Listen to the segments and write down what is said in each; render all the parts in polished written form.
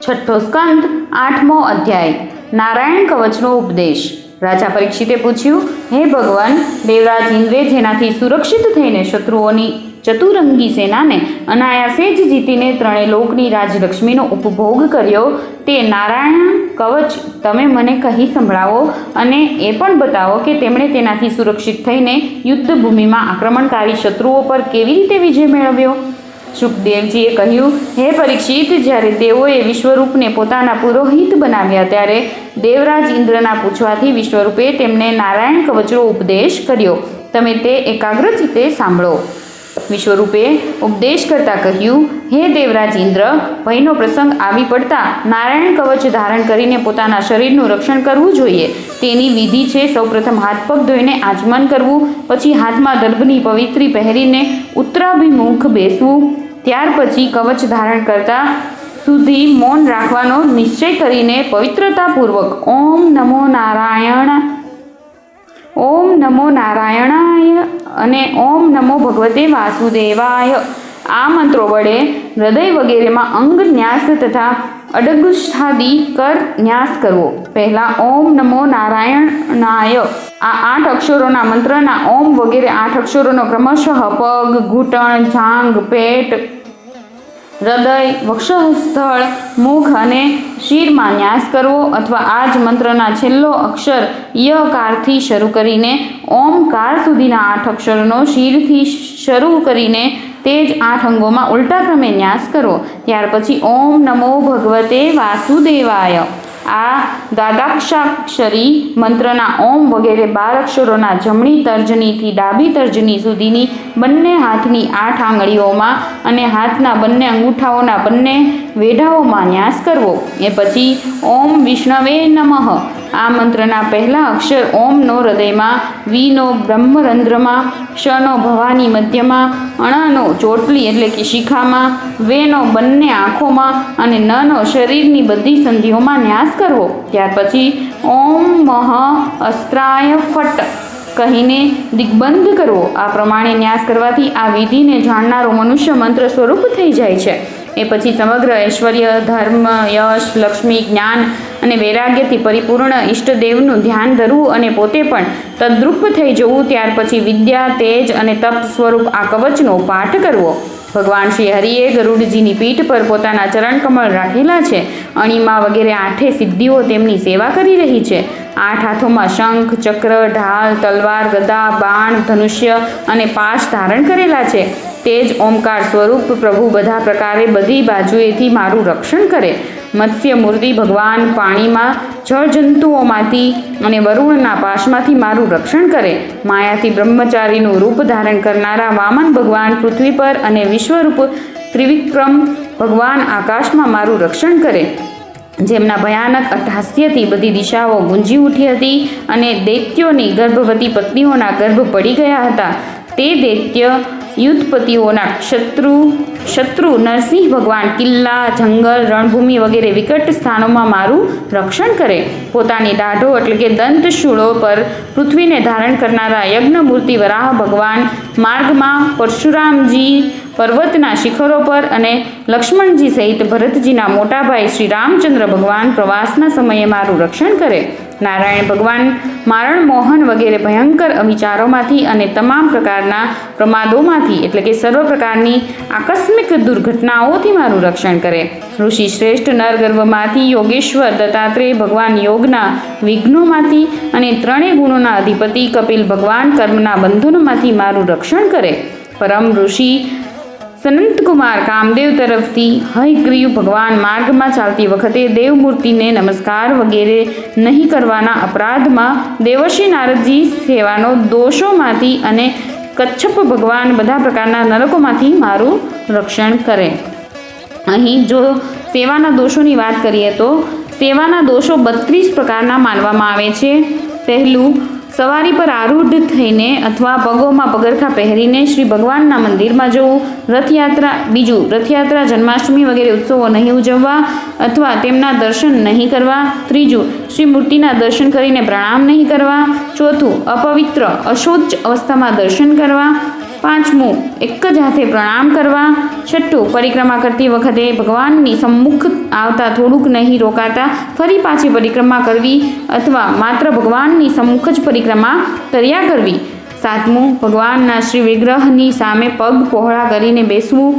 છઠ્ઠો સ્કંદ 8મો અધ્યાય નારાયણ કવચનો ઉપદેશ। રાજા પરીક્ષિતે પૂછ્યું, હે ભગવાન, દેવરાજ ઇન્દ્રે જેનાથી સુરક્ષિત થઈને શત્રુઓની ચતુરંગી સેનાને અનાયાસે જ જીતીને ત્રણેય લોકની રાજલક્ષ્મીનો ઉપભોગ કર્યો, તે નારાયણ કવચ તમે મને કહી સંભળાવો અને એ પણ બતાવો કે તેમણે તેનાથી સુરક્ષિત થઈને યુદ્ધભૂમિમાં આક્રમણકારી શત્રુઓ પર કેવી રીતે વિજય મેળવ્યો। શુકદેવજીએ કહ્યું, હે પરીક્ષિત, જ્યારે તેઓએ વિશ્વરૂપને પોતાના પુરોહિત બનાવ્યા ત્યારે દેવરાજ ઇન્દ્રના પૂછવાથી વિશ્વરૂપે તેમને નારાયણ કવચનો ઉપદેશ કર્યો। તમે તે એકાગ્રચિત્તે સાંભળો। વિશ્વરૂપે ઉપદેશ કરતાં કહ્યું, હે દેવરાજ ઇન્દ્ર, ભયનો પ્રસંગ આવી પડતા નારાયણ કવચ ધારણ કરીને પોતાના શરીરનું રક્ષણ કરવું જોઈએ। તેની વિધિ છે, સૌપ્રથમ હાથ પગ ધોઈને આચમન કરવું, પછી હાથમાં દર્ભની પવિત્રી પહેરીને ઉત્તરાભિમુખ બેસવું, ત્યાર પછી કવચ ધારણ કરતા સુધી મૌન રાખવાનો નિશ્ચય કરીને પવિત્રતાપૂર્વક ઓમ નમો નારાયણાય અને ઓમ નમો ભગવતે વાસુદેવાય આ મંત્રો વડે હૃદય વગેરેમાં અંગ ન્યાસ તથા અડગુષ્ઠાદિ કર ન્યાસ કરવો। પહેલાં ઓમ નમો નારાયણાય આ 8 અક્ષરોના મંત્રના ઓમ વગેરે 8 અક્ષરોનો ક્રમશઃ પગ, ઘૂંટણ, જાંઘ, પેટ, હૃદય, વક્ષસ્થળ, મુખ અને શિરમાં ન્યાસ કરવો, અથવા આ જ મંત્રના છેલ્લો અક્ષર યકારથી શરૂ કરીને ઓમકાર સુધીના 8 અક્ષરનો શિરથી શરૂ કરીને તે જ 8 અંગોમાં ઉલટા ક્રમે ન્યાસ કરવો। ત્યાર પછી ઓમ નમો ભગવતે વાસુદેવાય આ દ્વાદશાક્ષરી મંત્રના ઓમ વગેરે 12 અક્ષરોના જમણી તર્જનીથી ડાબી તર્જની સુધીની બંને હાથની 8 આંગળીઓમાં અને હાથના બંને અંગૂઠાઓના બંને વેઢાઓમાં ન્યાસ કરવો। એ પછી ઓમ વિષ્ણવે નમઃ આ મંત્રના પહેલા અક્ષર ઓમનો હૃદયમાં, વીનો બ્રહ્મરંધ્રમાં, ક્ષનો ભવાની મધ્યમાં, અણનો ચોટલી એટલે કે શિખામાં, વેનો બંને આંખોમાં અને નનો શરીરની બધી સંધિઓમાં ન્યાસ કરવો। ત્યાર પછી ઓમ મહ અસ્ત્રાય ફટ કહીને દિગ્બંધ કરવો। આ પ્રમાણે ન્યાસ કરવાથી આ વિધિને જાણનારો મનુષ્ય મંત્ર સ્વરૂપ થઈ જાય છે। એ પછી સમગ્ર ઐશ્વર્ય, ધર્મ, યશ, લક્ષ્મી, જ્ઞાન અને વૈરાગ્યથી પરિપૂર્ણ ઈષ્ટદેવનું ધ્યાન ધરવું અને પોતે પણ તદ્રુપ થઈ જવું। ત્યાર પછી વિદ્યા, તેજ અને તપ સ્વરૂપ આ કવચનો પાઠ કરવો। ભગવાન શ્રી હરિએ ગરુડજીની પીઠ પર પોતાના ચરણકમળ રાખેલા છે। અણિમા વગેરે 8 સિદ્ધિઓ તેમની સેવા કરી રહી છે। 8 હાથોમાં શંખ, ચક્ર, ઢાલ, તલવાર, ગદા, બાણ, ધનુષ્ય અને પાશ ધારણ કરેલા છે। તે જ ઓમકાર સ્વરૂપ પ્રભુ બધા પ્રકારે બધી બાજુએથી મારું રક્ષણ કરે। મત્સ્ય મૂર્તિ ભગવાન પાણીમાં જળજંતુઓમાંથી અને વરુણના પાશમાંથી મારું રક્ષણ કરે। માયાથી બ્રહ્મચારીનું રૂપ ધારણ કરનારા વામન ભગવાન પૃથ્વી પર અને વિશ્વરૂપ ત્રિવિક્રમ ભગવાન આકાશમાં મારું રક્ષણ કરે। જેમના ભયાનક અટ્ટહાસ્યથી બધી દિશાઓ ગુંજી ઉઠી હતી અને દૈત્યોની ગર્ભવતી પત્નીઓના ગર્ભ પડી ગયા હતા, તે દૈત્ય યુદ્ધપતિઓના શત્રુ નરસિંહ ભગવાન કિલ્લા, જંગલ, રણભૂમિ વગેરે વિકટ સ્થાનોમાં મારું રક્ષણ કરે। પોતાની દાઢો એટલે કે દંતશૂળો પર પૃથ્વીને ધારણ કરનારા યજ્ઞમૂર્તિ વરાહ ભગવાન માર્ગમાં પરશુરામજી પર્વતના શિખરો પર અને લક્ષ્મણજી સહિત ભરતજીના મોટાભાઈ શ્રી રામચંદ્ર ભગવાન પ્રવાસના સમયે મારું રક્ષણ કરે। નારાયણ ભગવાન મારણ મોહન વગેરે ભયંકર અવિચારોમાંથી અને તમામ પ્રકારના પ્રમાદોમાંથી એટલે કે સર્વ પ્રકારની આકસ્મિક દુર્ઘટનાઓથી મારું રક્ષણ કરે। ઋષિ શ્રેષ્ઠ નરગર્ભમાંથી યોગેશ્વર દત્તાત્રેય ભગવાન યોગના વિઘ્નોમાંથી અને 3 ગુણોના અધિપતિ કપિલ ભગવાન કર્મના બંધનોમાંથી મારું રક્ષણ કરે। પરમ ઋષિ સનંતકુમાર કામદેવ તરફથી હયગ્રીવ ભગવાન માર્ગમાં ચાલતી વખતે દેવમૂર્તિને નમસ્કાર વગેરે નહીં કરવાના અપરાધમાં દેવર્ષિ નારદજી સેવાનો દોષોમાંથી અને કચ્છપ ભગવાન બધા પ્રકારના નરકોમાંથી મારું રક્ષણ કરે। અહીં જો સેવાના દોષોની વાત કરીએ તો સેવાના દોષો 32 પ્રકારના માનવામાં આવે છે। પહેલું, સવારી પર આરૂઢ થઈને અથવા પગોમાં પગરખા પહેરીને શ્રી ભગવાનના મંદિરમાં જવું, રથયાત્રા। બીજું, રથયાત્રા, જન્માષ્ટમી વગેરે ઉત્સવો નહીં ઉજવવા અથવા તેમના દર્શન નહીં કરવા। ત્રીજું, શ્રી મૂર્તિના દર્શન કરીને પ્રણામ નહીં કરવા। ચોથું, અપવિત્ર અશૌચ અવસ્થામાં દર્શન કરવા। પાંચમું, એક જ હાથે પ્રણામ કરવા. છઠ્ઠું, પરિક્રમા કરતી વખતે ભગવાનની સમ્મુખ આવતા થોડુંક નહીં રોકાતા ફરી પાછી પરિક્રમા કરવી અથવા માત્ર ભગવાનની સમ્મુખ જ પરિક્રમા કર્યા કરવી. સાતમું, ભગવાનના શ્રી વિગ્રહની સામે પગ પહોળા કરીને બેસવું.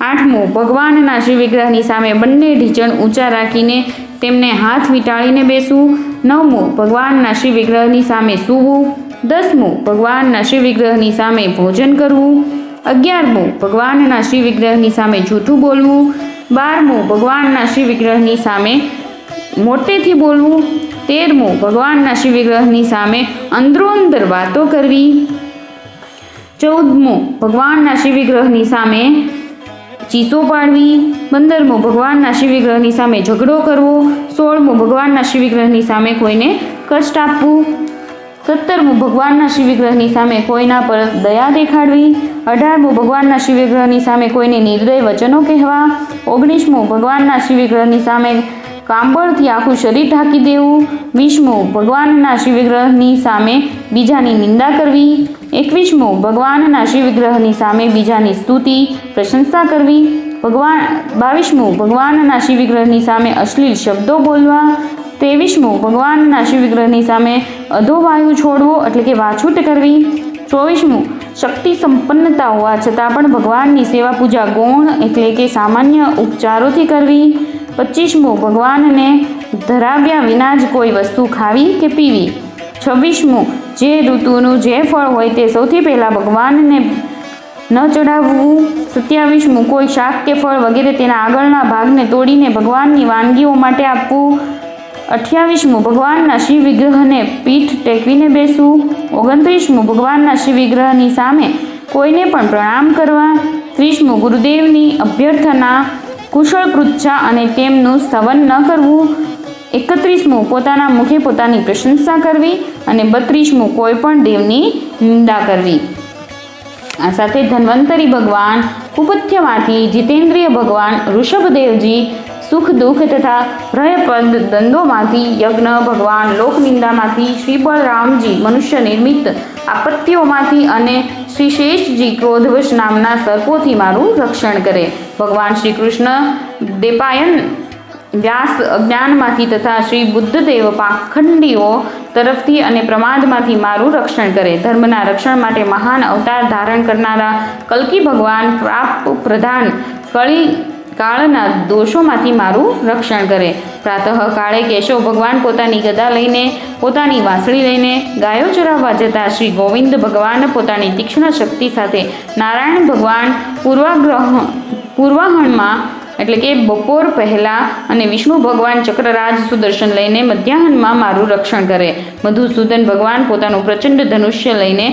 આઠમું, ભગવાનના શ્રી વિગ્રહની સામે બંને ઢીંચણ ઊંચા રાખીને તેમને હાથ વીંટાળીને બેસવું. નવમું, ભગવાનના શ્રી વિગ્રહની સામે સૂવું. દસમું, ભગવાનના શ્રી વિગ્રહની સામે ભોજન કરવું. 11મું, ભગવાનના શ્રી વિગ્રહની સામે જૂઠું બોલવું. 12મું, ભગવાનના શ્રી વિગ્રહની સામે મોટેથી બોલવું. 13મું, ભગવાનના શ્રી વિગ્રહની સામે અંદરોઅંદર વાતો કરવી. 14મું, ભગવાનના શ્રી વિગ્રહની સામે ચીસો પાડવી. 15મું, ભગવાનના શ્રી વિગ્રહની સામે ઝઘડો કરવો. 16મું, ભગવાનના શ્રી વિગ્રહની સામે કોઈને કષ્ટ આપવું. 17મું, ભગવાનના શ્રી વિગ્રહની સામે કોઈના પર દયા દેખાડવી. 18મું, ભગવાનના શ્રી વિગ્રહની સામે કોઈને નિર્દય વચનો કહેવા. 19મું, ભગવાનના શ્રી વિગ્રહની સામે કાંબળથી આખું શરીર ઢાંકી દેવું. 20મું, ભગવાનના શ્રી વિગ્રહની સામે બીજાની નિંદા કરવી. 21મું, ભગવાનના શ્રી વિગ્રહની સામે બીજાની સ્તુતિ પ્રશંસા કરવી. 22મું, ભગવાનના શ્રી વિગ્રહની સામે અશ્લીલ શબ્દો બોલવા. 23મું, ભગવાનના શ્રી વિગ્રહની સામે અધોવાયુ છોડવો એટલે કે વાછૂટ કરવી. 24મું, શક્તિ સંપન્નતા હોવા છતાં પણ ભગવાનની સેવા પૂજા ગૌણ એટલે કે સામાન્ય ઉપચારોથી કરવી. 25મું, ભગવાનને ધરાવ્યા વિના જ કોઈ વસ્તુ ખાવી કે પીવી. 26મું, જે ઋતુનું જે ફળ હોય તે સૌથી પહેલાં ભગવાનને ન ચડાવવું. 27મું, કોઈ શાક કે ફળ વગેરે તેના આગળના ભાગને તોડીને ભગવાનની વાનગીઓ માટે આપવું. 28મું, ભગવાનના શ્રી વિગ્રહને પીઠ ટેકવીને બેસવું. 29મું, ભગવાનના શ્રી વિગ્રહની સામે કોઈને પણ પ્રણામ કરવા. 30મું, ગુરુદેવની અભ્યર્થના કુશળ પૃચ્છા અને તેમનું સ્તવન ન કરવું. 31મું, પોતાના મુખે પોતાની પ્રશંસા કરવી. અને 32મું, કોઈ પણ દેવની નિંદા કરવી. આ સાથે ધન્વંતરી ભગવાન, કુપથ્યમાંથી જીતેન્દ્રિય ભગવાન ઋષભદેવજી, સુખ દુઃખ તથા ભયપદ દંડોમાંથી યજ્ઞ ભગવાન, લોકનિંદામાંથી શ્રી બળરામજી, મનુષ્ય નિર્મિત આપત્તિઓમાંથી અને શ્રી શેષજી ક્રોધવશ નામના સર્પોથી મારું રક્ષણ કરે. ભગવાન શ્રી કૃષ્ણ દેપાયન વ્યાસ અજ્ઞાનમાંથી તથા શ્રી બુદ્ધદેવ પાખંડીઓ તરફથી અને પ્રમાદમાંથી મારું રક્ષણ કરે. ધર્મના રક્ષણ માટે મહાન અવતાર ધારણ કરનારા કલ્કી ભગવાન પાપ પ્રધાન કાળના દોષોમાંથી મારું રક્ષણ કરે. પ્રાતઃ કાળે કેશવ ભગવાન પોતાની ગદા લઈને, પોતાની વાંસળી લઈને ગાયો ચરાવવા જતા શ્રી ગોવિંદ ભગવાન પોતાની તીક્ષ્ણ શક્તિ સાથે, નારાયણ ભગવાન પૂર્વાહણમાં એટલે કે બપોર પહેલાં અને વિષ્ણુ ભગવાન ચક્રરાજ સુદર્શન લઈને મધ્યાહનમાં મારું રક્ષણ કરે. મધુસૂદન ભગવાન પોતાનું પ્રચંડ ધનુષ્ય લઈને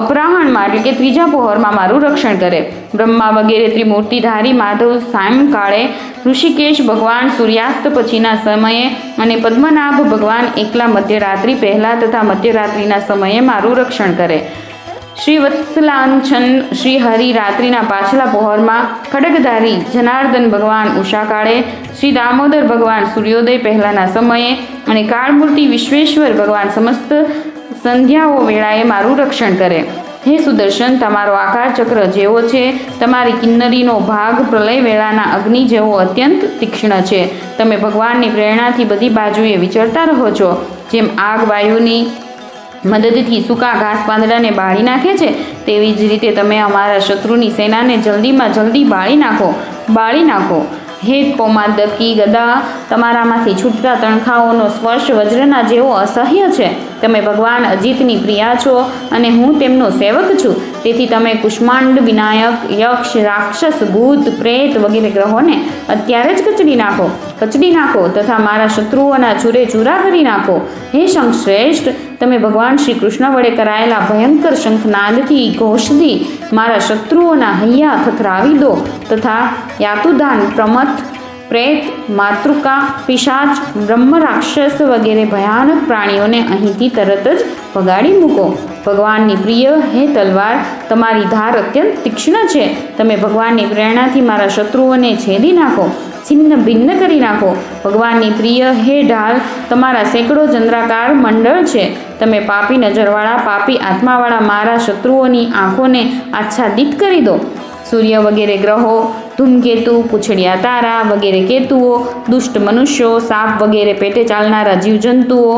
અપરાહણમાં એટલે કે ત્રીજા પહોરમાં મારું રક્ષણ કરે. બ્રહ્મા વગેરે ત્રિમૂર્તિધારી માધવ સાયંકાળે, ઋષિકેશ ભગવાન સૂર્યાસ્ત પછીના સમયે અને પદ્મનાભ ભગવાન એકલા મધ્યરાત્રિ પહેલાં તથા મધ્યરાત્રિના સમયે મારું રક્ષણ કરે. શ્રી વત્સલાંછન શ્રી હરિ રાત્રિના પાછલા પહોરમાં, ખડગધારી જનાર્દન ભગવાન ઉષાકાળે, શ્રી દામોદર ભગવાન સૂર્યોદય પહેલાંના સમયે અને કાળમૂર્તિ વિશ્વેશ્વર ભગવાન સમસ્ત સંધ્યાઓ વેળાએ મારું રક્ષણ કરે. હે સુદર્શન, તમારો આકાર ચક્ર જેવો છે, તમારી કિન્નરીનો ભાગ પ્રલય વેળાના અગ્નિ જેવો અત્યંત તીક્ષ્ણ છે. તમે ભગવાનની પ્રેરણાથી બધી બાજુએ વિચરતા રહો છો. જેમ આગ વાયુની મદદથી સૂકા ઘાસ પાંદડાને બાળી નાખે છે, તેવી જ રીતે તમે અમારા શત્રુની સેનાને જલ્દીમાં જલ્દી બાળી નાખો. હે પૌમાદકી ગદા, તમારામાંથી છૂટતા તણખાઓનો સ્પર્શ વજ્રના જેવો અસહ્ય છે. તમે ભગવાન અજીતની પ્રિયા છો અને હું તેમનો સેવક છું. તેથી તમે કુષ્માંડ વિનાયક, યક્ષ, રાક્ષસ, ભૂત, પ્રેત વગેરે ગ્રહોને અત્યારે જ કચડી નાખો તથા મારા શત્રુઓના ચૂરે ચૂરા કરી નાખો. હે શંખશ્રેષ્ઠ, તમે ભગવાન શ્રી કૃષ્ણ વડે કરાયેલા ભયંકર શંખનાદથી ઘોષથી મારા શત્રુઓના હૈયા થથરાવી દો તથા યાતુદાન, પ્રમથ, પ્રેત, માતૃકા, પિશાચ, બ્રહ્મ રાક્ષસ વગેરે ભયાનક પ્રાણીઓને અહીંથી તરત જ ભગાડી મૂકો. ભગવાનની પ્રિય, હે તલવાર, તમારી ધાર અત્યંત તીક્ષ્ણ છે. તમે ભગવાનની પ્રેરણાથી મારા શત્રુઓને છેદી નાખો. છિન્ન ભિન્ન કરી નાખો. ભગવાનની પ્રિય હે ઢાલ, તમારા સેંકડો ચંદ્રાકાર મંડળ છે. તમે પાપી નજરવાળા, પાપી આત્માવાળા મારા શત્રુઓની આંખોને આચ્છાદિત કરી દો. સૂર્ય વગેરે ગ્રહો, ધૂમકેતુ, પૂંછડિયા તારા વગેરે કેતુઓ, દુષ્ટ મનુષ્યો, સાપ વગેરે પેટે ચાલનારા જીવજંતુઓ,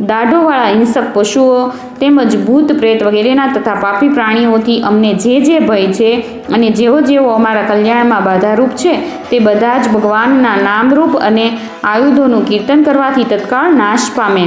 દાઢોવાળા હિંસક પશુઓ તેમજ ભૂત પ્રેત વગેરેના તથા પાપી પ્રાણીઓથી અમને જે ભય છે અને જેઓ જેઓ અમારા કલ્યાણમાં બાધારૂપ છે તે બધા જ ભગવાનના નામરૂપ અને આયુધોનું કીર્તન કરવાથી તત્કાળ નાશ પામે.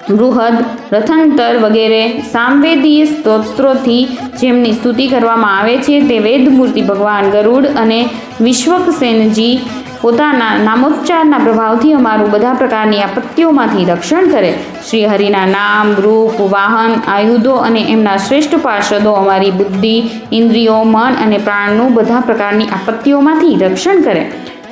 બૃહદ, રથંતર વગેરે સામવેદીય સ્તોત્રોથી જેમની સ્તુતિ કરવામાં આવે છે તે વેદમૂર્તિ ભગવાન ગરુડ અને વિશ્વક્સેનજી પોતાના નામોચ્ચારના પ્રભાવથી અમારું બધા પ્રકારની આપત્તિઓમાંથી રક્ષણ કરે. શ્રી હરિના નામ, રૂપ, વાહન, આયુધો અને એમના શ્રેષ્ઠ પાર્ષદો અમારી બુદ્ધિ, ઇન્દ્રિયો, મન અને પ્રાણનું બધા પ્રકારની આપત્તિઓમાંથી રક્ષણ કરે.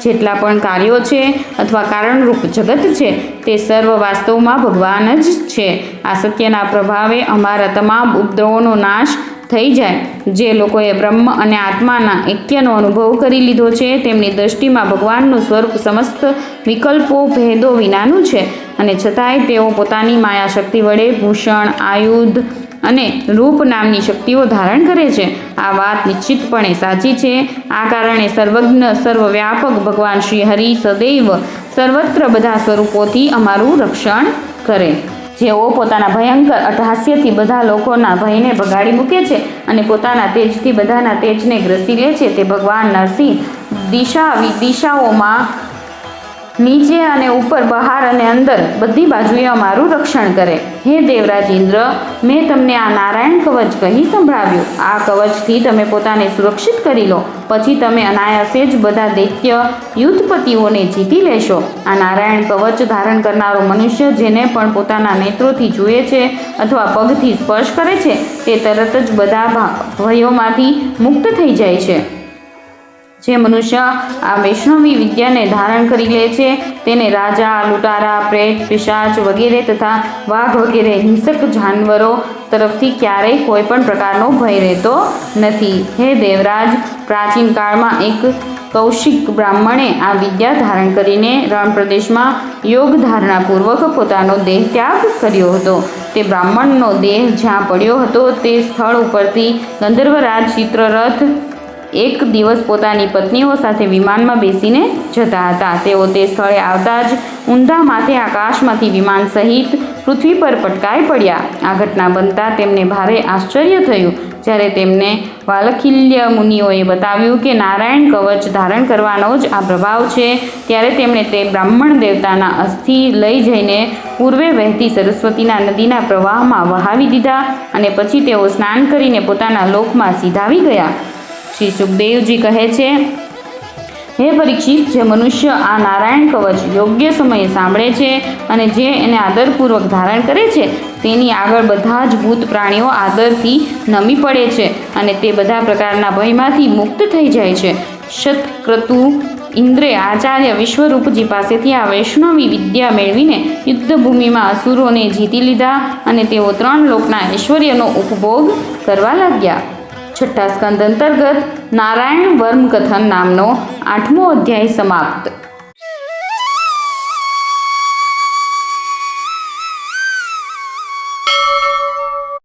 જેટલા પણ કાર્યો છે અથવા કારણરૂપ જગત છે તે સર્વ વાસ્તવમાં ભગવાન જ છે. આ સત્યના પ્રભાવે અમારા તમામ ઉપદ્રવોનો નાશ થઈ જાય. જે લોકોએ બ્રહ્મ અને આત્માના એક્યનો અનુભવ કરી લીધો છે તેમની દૃષ્ટિમાં ભગવાનનું સ્વરૂપ સમસ્ત વિકલ્પો ભેદો વિનાનું છે અને છતાંય તેઓ પોતાની માયા શક્તિ વડે ભૂષણ, આયુધ અને રૂપ નામની શક્તિઓ ધારણ કરે છે. આ વાત નિશ્ચિતપણે સાચી છે. આ કારણે સર્વજ્ઞ, સર્વવ્યાપક ભગવાન શ્રી હરિ સદૈવ સર્વત્ર બધા સ્વરૂપોથી અમારું રક્ષણ કરે. જેઓ પોતાના ભયંકર અટ્ટહાસ્યથી બધા લોકોના ભયને ભગાડી મૂકે છે અને પોતાના તેજથી બધાના તેજને ગ્રસી લે છે તે ભગવાન નરસિંહ દિશાઓમાં નીચે અને ઉપર, બહાર અને અંદર બધી બાજુએ અમારું રક્ષણ કરે. હે દેવરાજ ઇન્દ્ર, મેં તમને આ નારાયણ કવચ કહી સંભળાવ્યું. આ કવચથી તમે પોતાને સુરક્ષિત કરી લો. પછી તમે અનાયાસે જ બધા દૈત્ય યુદ્ધપતિઓને જીતી લેશો. આ નારાયણ કવચ ધારણ કરનારો મનુષ્ય જેને પણ પોતાના નેત્રોથી જુએ છે અથવા પગથી સ્પર્શ કરે છે તે તરત જ બધા ભયોમાંથી મુક્ત થઈ જાય છે. જે મનુષ્ય આ વૈષ્ણવી વિદ્યાને ધારણ કરી લે છે તેને રાજા, લૂંટારા, પ્રેત, પિશાચ વગેરે તથા વાઘ વગેરે હિંસક જાનવરો તરફથી ક્યારેય કોઈ પણ પ્રકારનો ભય રહેતો નથી. હે દેવરાજ, પ્રાચીન કાળમાં એક કૌશિક બ્રાહ્મણે આ વિદ્યા ધારણ કરીને રણ પ્રદેશમાં યોગ ધારણાપૂર્વક પોતાનો દેહ ત્યાગ કર્યો હતો. તે બ્રાહ્મણનો દેહ જ્યાં પડ્યો હતો તે સ્થળ ઉપરથી ગંધર્વરાજ ચિત્રરથ એક દિવસ પોતાની પત્નીઓ સાથે વિમાનમાં બેસીને જતા હતા. તેઓ તે સ્થળે આવતા જ ઊંધા માથે આકાશમાંથી વિમાન સહિત પૃથ્વી પર પટકાઈ પડ્યા. આ ઘટના બનતા તેમને ભારે આશ્ચર્ય થયું. જ્યારે તેમને વાલખિલ્ય મુનિઓએ બતાવ્યું કે નારાયણ કવચ ધારણ કરવાનો જ આ પ્રભાવ છે, ત્યારે તેમણે તે બ્રાહ્મણ દેવતાના અસ્થિ લઈ જઈને પૂર્વે વહેતી સરસ્વતીના નદીના પ્રવાહમાં વહાવી દીધા અને પછી તેઓ સ્નાન કરીને પોતાના લોકમાં સીધાવી ગયા. શ્રી સુખદેવજી કહે છે, હે પરીક્ષિત, જે મનુષ્ય આ નારાયણ કવચ યોગ્ય સમયે સાંભળે છે અને જે એને આદરપૂર્વક ધારણ કરે છે તેની આગળ બધા જ ભૂત પ્રાણીઓ આદરથી નમી પડે છે અને તે બધા પ્રકારના ભયમાંથી મુક્ત થઈ જાય છે. શતક્રતુ ઇન્દ્રે આચાર્ય વિશ્વરૂપજી પાસેથી આ વૈષ્ણવી વિદ્યા મેળવીને યુદ્ધભૂમિમાં અસુરોને જીતી લીધા અને તેઓ 3 લોકના ઐશ્વર્યનો ઉપભોગ કરવા લાગ્યા. છઠ્ઠા સ્કંદ અંતર્ગત નારાયણ વર્મ કથન નામનો 8મો અધ્યાય સમાપ્ત.